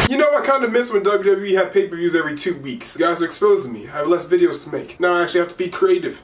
You know, I kind of miss when WWE had pay-per-views every 2 weeks. You guys are exposing me. I have less videos to make. Now I actually have to be creative.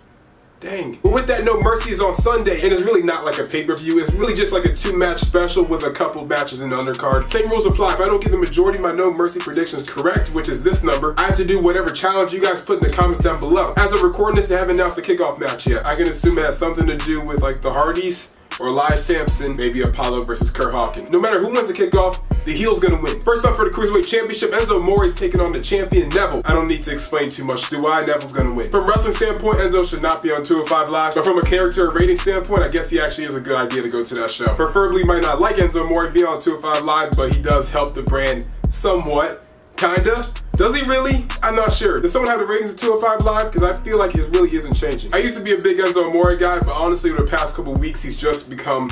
Dang. But with that, No Mercy is on Sunday, and it's really not like a pay-per-view. It's really just like a 2-match special with a couple matches in the undercard. Same rules apply. If I don't get the majority of my No Mercy predictions correct, which is this number, I have to do whatever challenge you guys put in the comments down below. As of recording this, they haven't announced the kickoff match yet. I can assume it has something to do with like the Hardys, or Elias Sampson, maybe Apollo versus Kurt Hawkins. No matter who wins the kickoff, the heel's gonna win. First up for the Cruiserweight Championship, Enzo Amore is taking on the champion Neville. I don't need to explain too much, do I? Neville's gonna win. From a wrestling standpoint, Enzo should not be on 205 Live, but from a character or rating standpoint, I guess he actually is a good idea to go to that show. Preferably might not like Enzo Amore being on 205 Live, but he does help the brand somewhat. Kinda. Does he really? I'm not sure. Does someone have the ratings of 205 Live? Because I feel like it really isn't changing. I used to be a big Enzo Amore guy, but honestly, over the past couple weeks, he's just become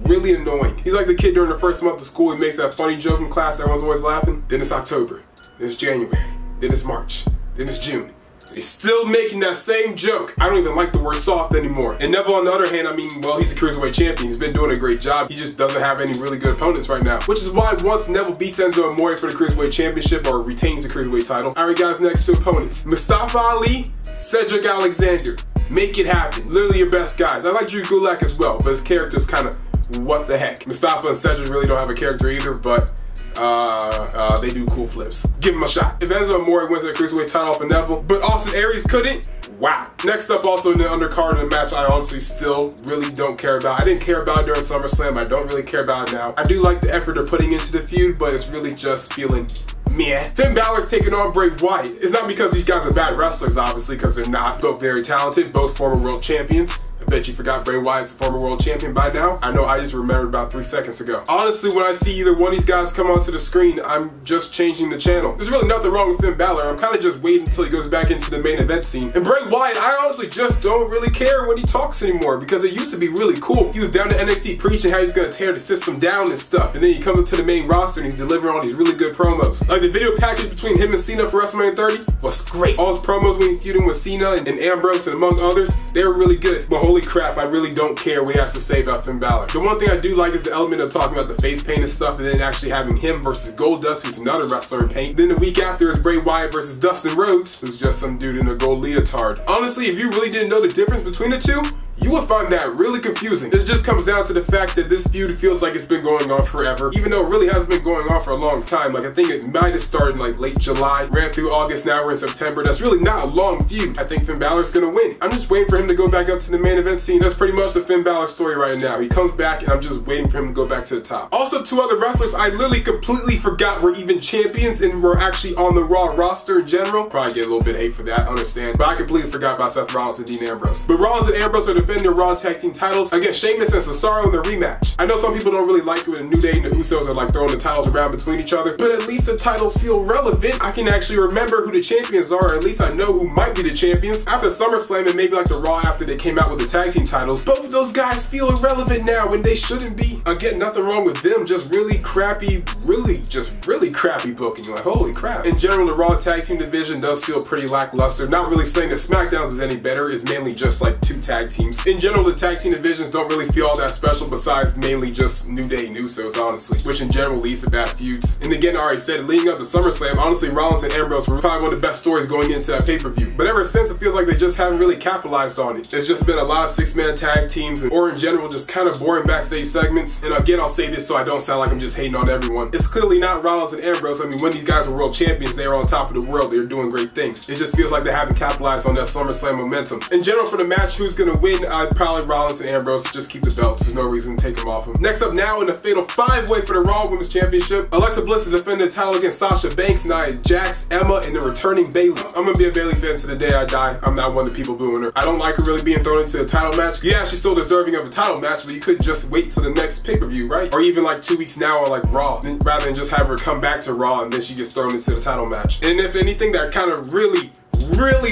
really annoying. He's like the kid during the first month of school. He makes that funny joke in class. Everyone's always laughing. Then it's October. Then it's January. Then it's March. Then it's June. He's still making that same joke. I don't even like the word soft anymore. And Neville, on the other hand, I mean, well, he's a Cruiserweight champion. He's been doing a great job. He just doesn't have any really good opponents right now. Which is why once Neville beats Enzo Amore for the Cruiserweight Championship or retains the Cruiserweight title, alright guys, next two opponents. Mustafa Ali, Cedric Alexander. Make it happen. Literally your best guys. I like Drew Gulak as well, but his character's kind of what the heck. Mustafa and Cedric really don't have a character either, but they do cool flips. Give him a shot. If Enzo Amore wins the Cruiserweight title for Neville, but Austin Aries couldn't, wow. Next up, also in the undercard in a match I honestly still really don't care about. I didn't care about it during SummerSlam. I don't really care about it now. I do like the effort they're putting into the feud, but it's really just feeling meh. Finn Balor's taking on Bray Wyatt. It's not because these guys are bad wrestlers, obviously, because they're not. Both very talented, both former world champions. I bet you forgot Bray Wyatt's a former world champion by now. I know I just remembered about 3 seconds ago. Honestly, when I see either one of these guys come onto the screen, I'm just changing the channel. There's really nothing wrong with Finn Balor. I'm kind of just waiting until he goes back into the main event scene. And Bray Wyatt, I honestly just don't really care when he talks anymore because it used to be really cool. He was down to NXT preaching how he's gonna tear the system down and stuff. And then he comes up to the main roster and he's delivering all these really good promos. Like the video package between him and Cena for WrestleMania 30 was great. All his promos when he feuding with Cena and Ambrose and among others, they were really good. But holy crap, I really don't care what he has to say about Finn Balor. The one thing I do like is the element of talking about the face paint and stuff, and then actually having him versus Goldust, who's another wrestler in paint. Then the week after is Bray Wyatt versus Dustin Rhodes, who's just some dude in a gold leotard. Honestly, if you really didn't know the difference between the two, you would find that really confusing. It just comes down to the fact that this feud feels like it's been going on forever, even though it really hasn't been going on for a long time. Like I think it might have started in like late July, ran through August, now we're in September. That's really not a long feud. I think Finn Balor's gonna win. I'm just waiting for him to go back up to the main event scene. That's pretty much the Finn Balor story right now. He comes back and I'm just waiting for him to go back to the top. Also, two other wrestlers I literally completely forgot were even champions and were actually on the Raw roster in general. Probably get a little bit of hate for that, I understand. But I completely forgot about Seth Rollins and Dean Ambrose. But Rollins and Ambrose are defending their Raw Tag Team titles against Sheamus and Cesaro in the rematch. I know some people don't really like it when New Day and the Usos are like throwing the titles around between each other, but at least the titles feel relevant. I can actually remember who the champions are, or at least I know who might be the champions. After SummerSlam and maybe like the Raw after they came out with the tag team titles, both of those guys feel irrelevant now when they shouldn't be. Again, nothing wrong with them, just really crappy, really crappy booking. Like, holy crap. In general, the Raw tag team division does feel pretty lackluster. Not really saying that SmackDown's is any better, it's mainly just like 2 tag teams. In general, the tag team divisions don't really feel all that special besides mainly just New Day and Usos, honestly, which in general leads to bad feuds. And again, I already said, leading up to SummerSlam, honestly, Rollins and Ambrose were probably one of the best stories going into that pay-per-view. But ever since, it feels like they just haven't really capitalized on it. It's just been a lot of 6-man tag teams, or in general, just kind of boring backstage segments. And again, I'll say this so I don't sound like I'm just hating on everyone. It's clearly not Rollins and Ambrose. I mean, when these guys were world champions, they were on top of the world. They were doing great things. It just feels like they haven't capitalized on that SummerSlam momentum. In general, for the match, who's gonna win? Probably Rollins and Ambrose. Just keep the belts. There's no reason to take them off them. Next up now in the Fatal 5-Way for the Raw Women's Championship, Alexa Bliss is defending the title against Sasha Banks, Nia Jax, Emma, and the returning Bayley. I'm gonna be a Bayley fan to the day I die. I'm not one of the people booing her. I don't like her really being thrown into a title match. Yeah, she's still deserving of a title match, but you couldn't just wait till the next pay-per-view, right? Or even like 2 weeks now or like Raw, rather than just have her come back to Raw and then she gets thrown into the title match. And if anything, that kind of really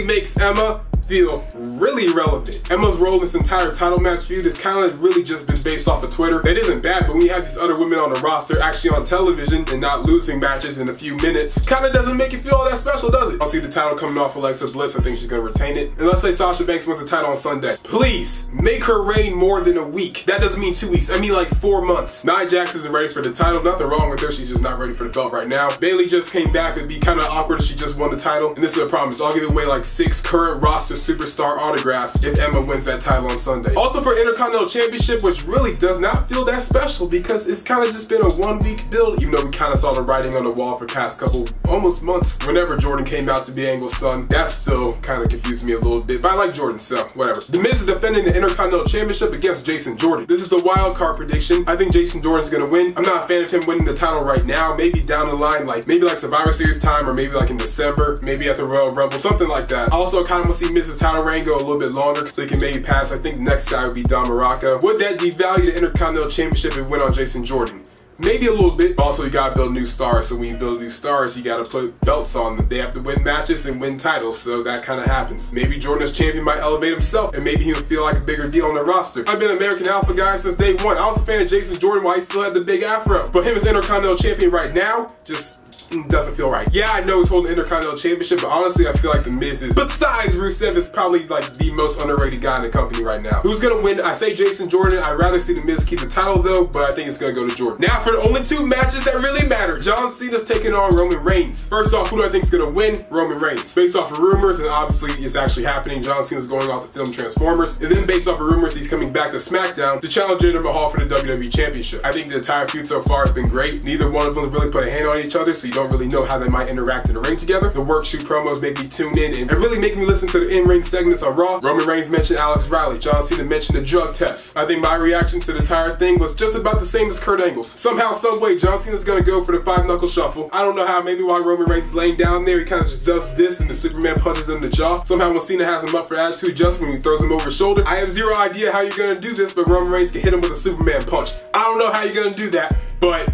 makes Emma feel really irrelevant. Emma's role in this entire title match feud has kind of really just been based off of Twitter. That isn't bad, but when you have these other women on the roster actually on television and not losing matches in a few minutes, kind of doesn't make it feel all that special, does it? I'll see the title coming off Alexa Bliss. I think she's gonna retain it. And let's say Sasha Banks wins the title on Sunday. Please make her reign more than a week. That doesn't mean 2 weeks. I mean like 4 months. Nia Jax isn't ready for the title. Nothing wrong with her. She's just not ready for the belt right now. Bayley just came back. It'd be kind of awkward if she just won the title. And this is a promise. I'll give away like 6 current roster superstar autographs if Emma wins that title on Sunday. Also for Intercontinental Championship, which really does not feel that special because it's kind of just been a 1 week build, even though we kind of saw the writing on the wall for past couple, almost months. Whenever Jordan came out to be Angle's son, that still kind of confused me a little bit, but I like Jordan, so whatever. The Miz is defending the Intercontinental Championship against Jason Jordan. This is the wild card prediction. I think Jason Jordan's gonna win. I'm not a fan of him winning the title right now. Maybe down the line, maybe like Survivor Series time, or maybe like in December, maybe at the Royal Rumble, something like that. Also, kind of want to see Miz's title reign go a little bit longer so he can maybe pass. I think the next guy would be Don Morocco. Would that devalue the Intercontinental Championship and win on Jason Jordan? Maybe a little bit. Also, you gotta build new stars. So when you build new stars, you gotta put belts on them. They have to win matches and win titles. So that kind of happens. Maybe Jordan as champion might elevate himself, and maybe he'll feel like a bigger deal on the roster. I've been an American Alpha guy since day one. I was a fan of Jason Jordan while he still had the big afro. But him as Intercontinental champion right now, just doesn't feel right. Yeah, I know he's holding the Intercontinental Championship, but honestly, I feel like the Miz is, besides Rusev, is probably like the most underrated guy in the company right now. Who's gonna win? I say Jason Jordan. I'd rather see the Miz keep the title though, but I think it's gonna go to Jordan. Now for the only 2 matches that really matter. John Cena's taking on Roman Reigns. First off, who do I think is gonna win? Roman Reigns. Based off of rumors, and obviously it's actually happening, John Cena's going off the film Transformers. And then based off of rumors, he's coming back to SmackDown to challenge Jinder Mahal for the WWE Championship. I think the entire feud so far has been great. Neither one of them has really put a hand on each other, so you don't really know how they might interact in the ring together. The work shoot promos make me tune in and really make me listen to the in-ring segments on Raw. Roman Reigns mentioned Alex Riley. John Cena mentioned the drug test. I think my reaction to the entire thing was just about the same as Kurt Angle's. Somehow, some way, John Cena's gonna go for the 5-knuckle shuffle. I don't know how. Maybe while Roman Reigns is laying down there, he kind of just does this and the Superman punches him in the jaw. Somehow when Cena has him up for attitude adjustment, he throws him over his shoulder. I have zero idea how you're gonna do this, but Roman Reigns can hit him with a Superman punch. I don't know how you're gonna do that, but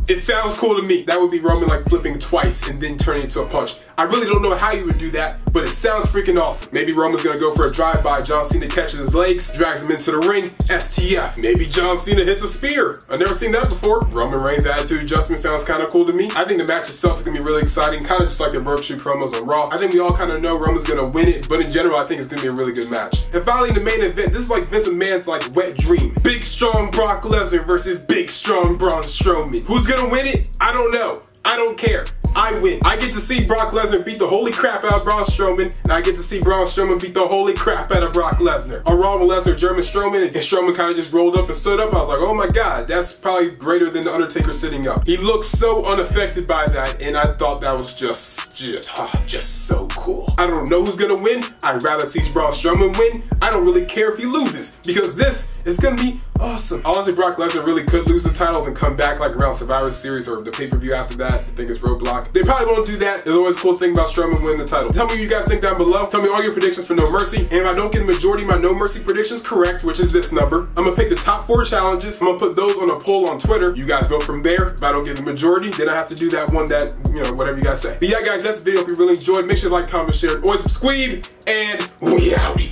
it sounds cool to me. That would be Roman like flipping twice and then turning into a punch. I really don't know how you would do that, but it sounds freaking awesome. Maybe Roman's gonna go for a drive-by. John Cena catches his legs, drags him into the ring, STF. Maybe John Cena hits a spear. I've never seen that before. Roman Reigns' attitude adjustment sounds kind of cool to me. I think the match itself is gonna be really exciting, kind of just like the Work Shoot promos on Raw. I think we all kind of know Roman's gonna win it, but in general, I think it's gonna be a really good match. And finally, the main event. This is like Vince McMahon's like wet dream. Big strong Brock Lesnar versus big strong Braun Strowman. Who's gonna win it? I don't know. I don't care. I win. I get to see Brock Lesnar beat the holy crap out of Braun Strowman, and I get to see Braun Strowman beat the holy crap out of Brock Lesnar. On Raw with Lesnar, German Strowman, and Strowman kind of just rolled up and stood up. I was like, oh my god, that's probably greater than the Undertaker sitting up. He looked so unaffected by that, and I thought that was just so cool. I don't know who's gonna win. I'd rather see Braun Strowman win. I don't really care if he loses, because this is gonna be awesome. Honestly, Brock Lesnar really could lose the title and come back like around Survivor Series or the pay-per-view after that. I think it's Roadblock. They probably won't do that. There's always a cool thing about Strowman winning the title. Tell me what you guys think down below. Tell me all your predictions for No Mercy. And if I don't get the majority of my No Mercy predictions correct, which is this number, I'm gonna pick the top 4 challenges. I'm gonna put those on a poll on Twitter. You guys vote from there. If I don't get the majority, then I have to do that one that, you know, whatever you guys say. But yeah, guys, that's the video. If you really enjoyed, make sure to like, comment, share, always subscribe, and we outie.